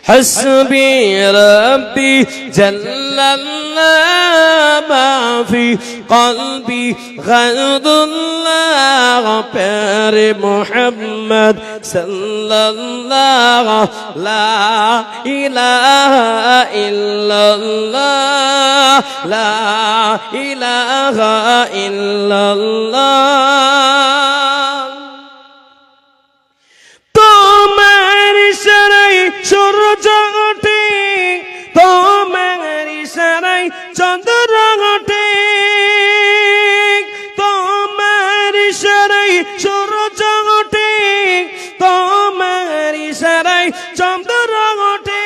حسبي ربي جل الله ما في قلبي غير الله بر محمد صلى الله لا إله إلا الله لا إله إلا الله তোমার ইশারায় সূর্য ওঠে তোমার ইশারায় চন্দ্র ওঠে তোমার ইশারায় সূর্য ওঠে তোমার ইশারায় চন্দ্র ওঠে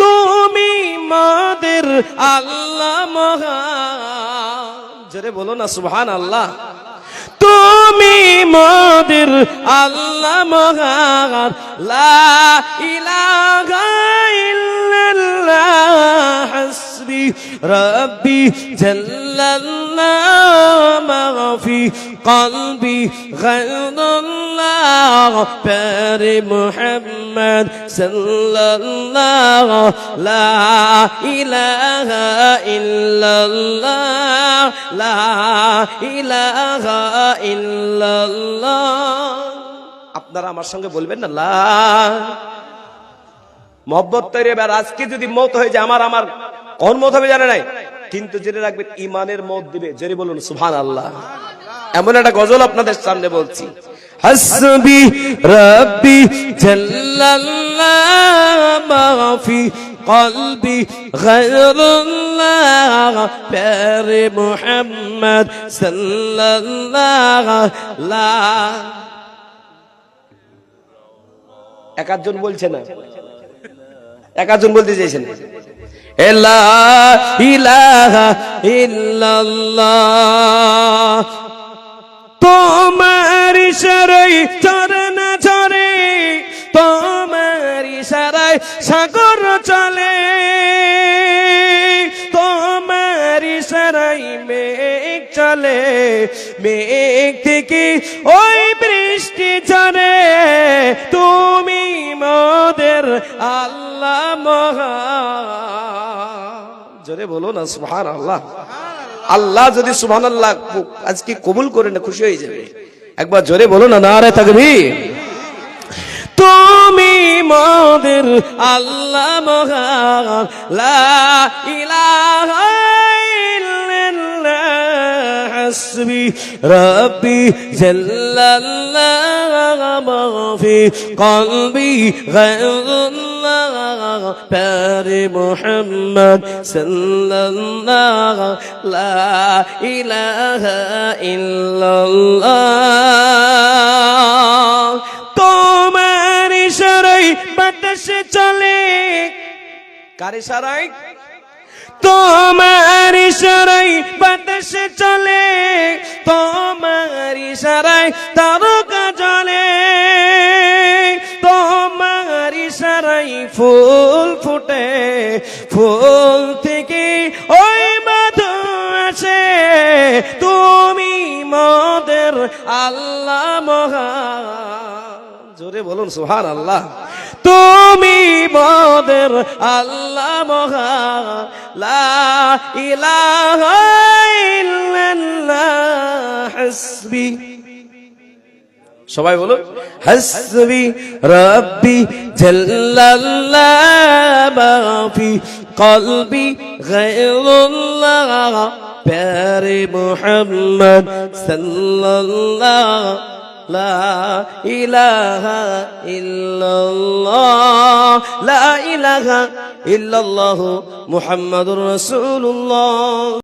তুমি মোদের আল্লাহ মহান জোরে বলো না সুবহানাল্লাহ তুমি মোদের আল্লাহ মহান লা ইলাহা ইল্লাল্লাহ হাসবি রব্বি জাল্লাল্লাহ মা ফি কলবি গায়রুল্লাহ পর মুহাম্মদ সাল্লাল্লাহ লা ইলাহা ইল্লাল্লাহ লা ইলাহা ইল্লাল্লাহ আপনারা আমার সঙ্গে বলবেন না লা মোহব্বত তৈরি হবে। আর আজকে যদি মওত হয়ে যায় আমার কোন মওত হবে জানা নাই, কিন্তু জেনে রাখবেন ঈমানের মওত দিবে। জোরে বলুন সুবহানাল্লাহ। এমন একটা গজল আপনাদের সামনে বলছি, হাসবি রব্বি জাল্লাল্লাহ মা ফি কলবি গায়রুল্লাহ পর মুহাম্মদ সাল্লাল্লাহ লা একাজন বলছে না, একাজন বলতে চাইছেন লা ইলাহা ইল্লাল্লাহ তোমার ইশারায় ঝরনা ঝরে তোমার ইশারায় সাগর চলে তোমার ইশারায় মেঘ চলে মেঘ থেকে ওই বৃষ্টি ঝরে তুমি মোদের আল্লাহ মহান জোরে বলো না সুবহানাল্লাহ। আল্লাহ যদি সুবহানাল্লাহ আজকে কবুল করে না খুশি হয়ে যাবে। একবার জোরে বলো না নারে তাকবীর। তুমি মোদের আল্লাহ মহান লা ইলাহা ইল্লাল্লাহ হাসবি রব্বি জাল্লাল্লাহ মা ফি কলবি গায়রুল্লাহ পর মুহাম্মদ সাল্লাল্লাহ লা ইলাহা ইল্লাল্লাহ তোমার ইশারায় বাতাস চলে কার ইশারায় তোমার ইশারায় বাতাস চলে তোমার ইশারায় তারকা জ্বলে তোমার ইশারায় ফুল ফুটে ফুল থেকে ওই মধু আসে তুমি মোদের আল্লাহ মহান জোরে বলুন সুবহানাল্লাহ। তুমি মোদের আল্লাহ মহান লা ইলাহা ইল্লাল্লাহ হাসবি সবাই বলুন হাসবি রব্বি জাল্লাল্লাহ মা ফি কলবি গায়রুল্লাহ পর মুহাম্মদ সাল্লাল্লাহ লা ইলাহা ইল্লাল্লাহ লা ইলাহা ইল্লাল্লাহ মুহাম্মাদুর রাসূলুল্লাহ।